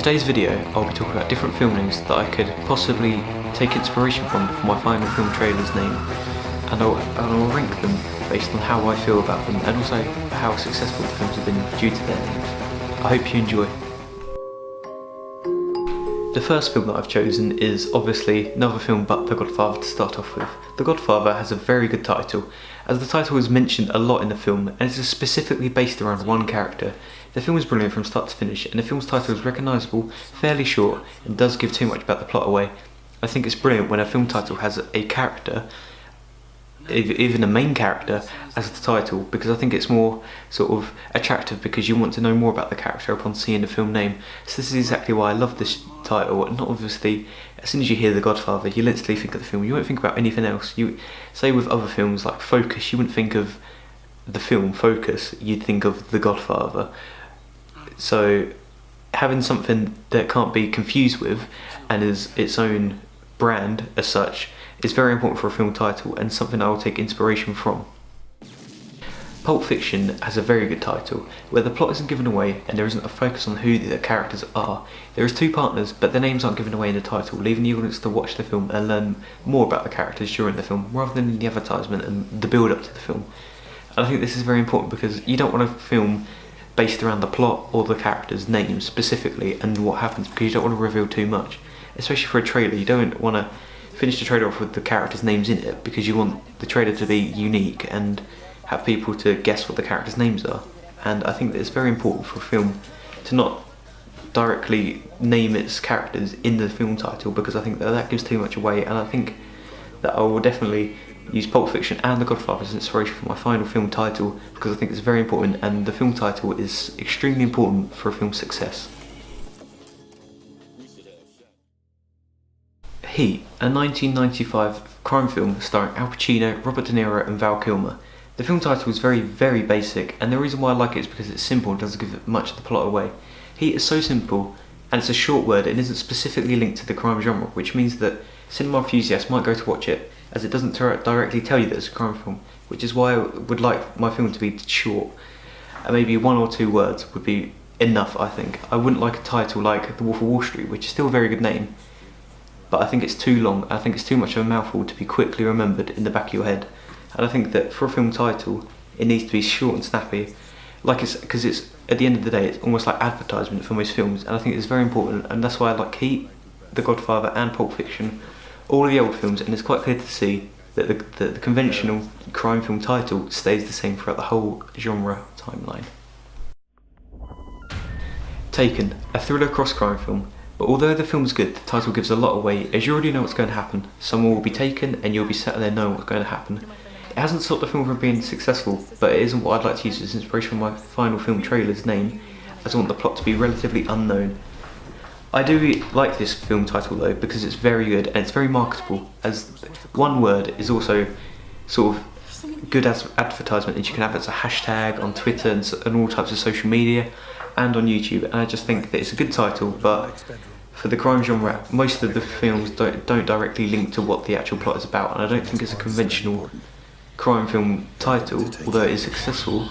today's video, I'll be talking about different film names that I could possibly take inspiration from for my final film trailer's name, and I'll rank them based on how I feel about them and also how successful the films have been due to their names. I hope you enjoy. The first film that I've chosen is obviously another film but The Godfather to start off with. The Godfather has a very good title, as the title is mentioned a lot in the film and it is specifically based around one character. The film is brilliant from start to finish and the film's title is recognisable, fairly short and does give too much about the plot away. I think it's brilliant when a film title has a character, even a main character, as the title, because I think it's more sort of attractive because you want to know more about the character upon seeing the film name. So this is exactly why I love this title. And obviously, as soon as you hear The Godfather, you'll instantly think of the film. You won't think about anything else. You say with other films like Focus, you wouldn't think of the film Focus, you'd think of The Godfather. So having something that can't be confused with and is its own brand as such is very important for a film title and something I will take inspiration from. Pulp Fiction has a very good title, where the plot isn't given away and there isn't a focus on who the characters are. There is two partners, but their names aren't given away in the title, leaving the audience to watch the film and learn more about the characters during the film, rather than in the advertisement and the build-up to the film. And I think this is very important because you don't want a film based around the plot or the characters' names specifically and what happens, because you don't want to reveal too much. Especially for a trailer, you don't want to finish the trailer off with the characters' names in it because you want the trailer to be unique and have people to guess what the characters' names are. And I think that it's very important for a film to not directly name its characters in the film title, because I think that gives too much away, and I think that I will definitely use Pulp Fiction and The Godfather as inspiration for my final film title, because I think it's very important and the film title is extremely important for a film's success. Heat, a 1995 crime film starring Al Pacino, Robert De Niro and Val Kilmer. The film title is very basic, and the reason why I like it is because it's simple and doesn't give much of the plot away. Heat is so simple and it's a short word and isn't specifically linked to the crime genre, which means that cinema enthusiasts might go to watch it as it doesn't directly tell you that it's a crime film, which is why I would like my film to be short. And maybe 1 or 2 words would be enough, I think. I wouldn't like a title like The Wolf of Wall Street, which is still a very good name, but I think it's too long. I think it's too much of a mouthful to be quickly remembered in the back of your head. And I think that for a film title, it needs to be short and snappy, because it's at the end of the day, it's almost like advertisement for most films, and I think it's very important, and that's why I like Heat, The Godfather and Pulp Fiction, all of the old films, and it's quite clear to see that the conventional crime film title stays the same throughout the whole genre timeline. Taken, a thriller cross-crime film. But although the film's good, the title gives a lot away, as you already know what's going to happen. Someone will be taken and you'll be sat there knowing what's going to happen. It hasn't stopped the film from being successful, but it isn't what I'd like to use as inspiration for my final film trailer's name, as I want the plot to be relatively unknown. I do like this film title though, because it's very good and it's very marketable, as one word is also sort of good as advertisement, and you can have it as a hashtag on Twitter and all types of social media and on YouTube, and I just think that it's a good title, but for the crime genre, most of the films don't directly link to what the actual plot is about, and I don't think it's a conventional crime film title. Although it is successful,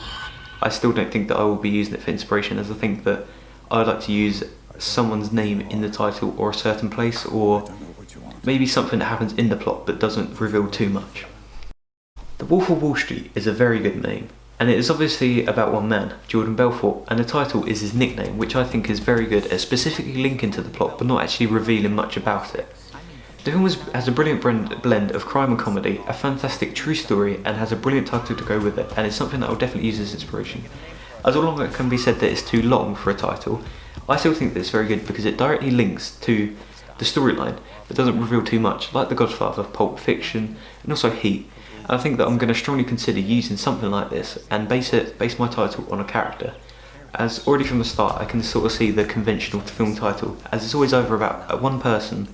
I still don't think that I will be using it for inspiration, as I think that I'd like to use someone's name in the title, or a certain place, or maybe something that happens in the plot but doesn't reveal too much. The Wolf of Wall Street is a very good name, and it is obviously about one man, Jordan Belfort, and the title is his nickname, which I think is very good at specifically linking to the plot but not actually revealing much about it. The film has a brilliant blend of crime and comedy, a fantastic true story, and has a brilliant title to go with it, and it's something that I'll definitely use as inspiration. As long as it can be said that it's too long for a title, I still think that it's very good because it directly links to the storyline but doesn't reveal too much, like The Godfather, Pulp Fiction and also Heat. And I think that I'm going to strongly consider using something like this and base my title on a character, as already from the start I can sort of see the conventional film title, as it's always either about one person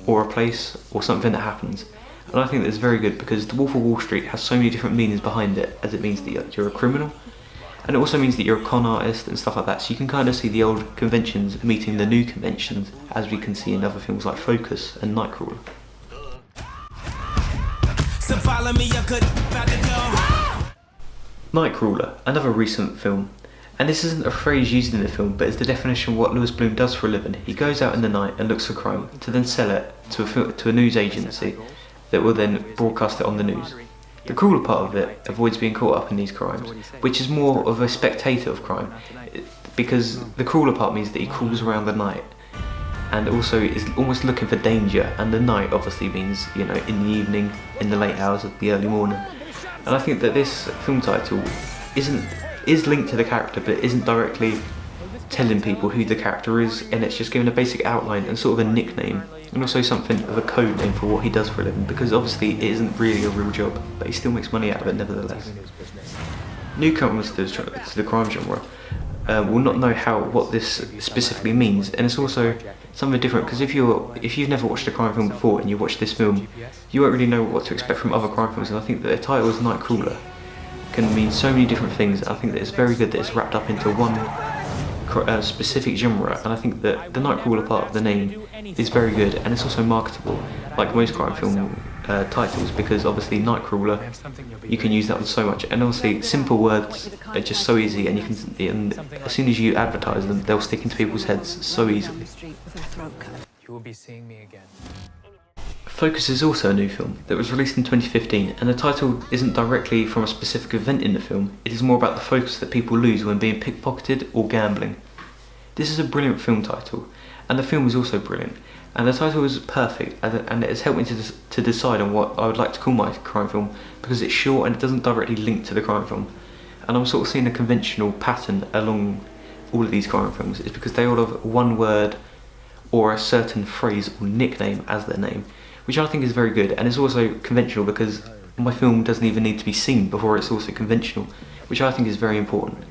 or a place or something that happens. And I think that's very good because The Wolf of Wall Street has so many different meanings behind it, as it means that you're a criminal, and it also means that you're a con artist and stuff like that, so you can kind of see the old conventions meeting the new conventions, as we can see in other films like Focus and Nightcrawler. Nightcrawler, another recent film, And this isn't a phrase used in the film, but it's the definition of what Lewis Bloom does for a living. He goes out in the night and looks for crime, to then sell it to a news agency that will then broadcast it on the news. The crueler part of it avoids being caught up in these crimes, which is more of a spectator of crime, because the crueler part means that he crawls around the night and also is almost looking for danger, and the night obviously means, you know, in the evening, in the late hours of the early morning. And I think that this film title is linked to the character, but it isn't directly telling people who the character is, and it's just giving a basic outline and sort of a nickname, and also something of a code name for what he does for a living, because obviously it isn't really a real job, but he still makes money out of it nevertheless. Newcomers to the crime genre will not know what this specifically means, and it's also something different, because if you've never watched a crime film before and you watch this film, you won't really know what to expect from other crime films. And I think that the title is Nightcrawler can mean so many different things. I think that it's very good that it's wrapped up into one specific genre, and I think that the Nightcrawler part of the name is very good, and it's also marketable, like most crime film titles, because obviously Nightcrawler, you can use that on so much, and obviously simple words are just so easy, and as soon as you advertise them, they'll stick into people's heads so easily. You will be seeing me again. Focus is also a new film that was released in 2015, and the title isn't directly from a specific event in the film. It is more about the focus that people lose when being pickpocketed or gambling. This is a brilliant film title, and the film is also brilliant, and the title is perfect, and it has helped me to decide on what I would like to call my crime film, because it's short and it doesn't directly link to the crime film. And I'm sort of seeing a conventional pattern along all of these crime films, is because they all have one word or a certain phrase or nickname as their name, which I think is very good, and it's also conventional, because my film doesn't even need to be seen before it's also conventional, which I think is very important.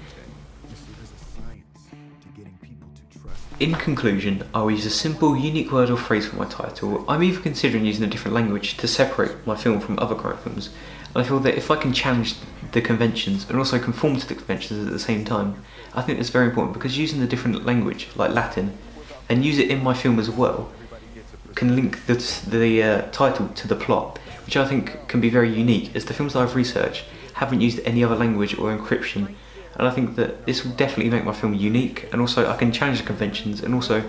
In conclusion, I will use a simple, unique word or phrase for my title. I'm even considering using a different language to separate my film from other crime films, and I feel that if I can challenge the conventions and also conform to the conventions at the same time, I think that's very important, because using a different language, like Latin, and use it in my film as well, can link the title to the plot, which I think can be very unique, as the films that I've researched haven't used any other language or encryption, and I think that this will definitely make my film unique, and also I can challenge the conventions, and also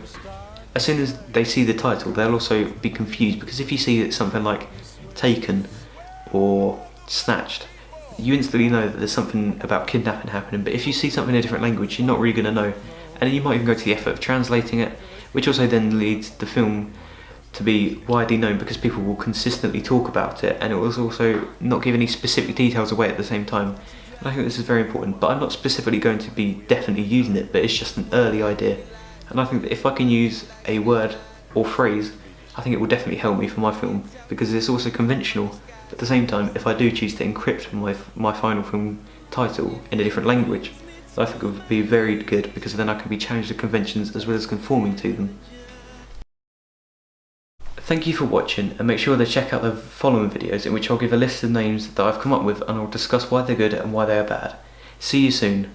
as soon as they see the title they'll also be confused, because if you see something like Taken or Snatched, you instantly know that there's something about kidnapping happening, but if you see something in a different language, you're not really going to know, and you might even go to the effort of translating it, which also then leads the film to be widely known, because people will consistently talk about it, and it will also not give any specific details away at the same time. And I think this is very important, but I'm not specifically going to be definitely using it, but it's just an early idea, and I think that if I can use a word or phrase, I think it will definitely help me for my film, because it's also conventional. At the same time, if I do choose to encrypt my final film title in a different language, I think it would be very good, because then I can be challenged to conventions as well as conforming to them. Thank you for watching, and make sure to check out the following videos, in which I'll give a list of names that I've come up with, and I'll discuss why they're good and why they are bad. See you soon.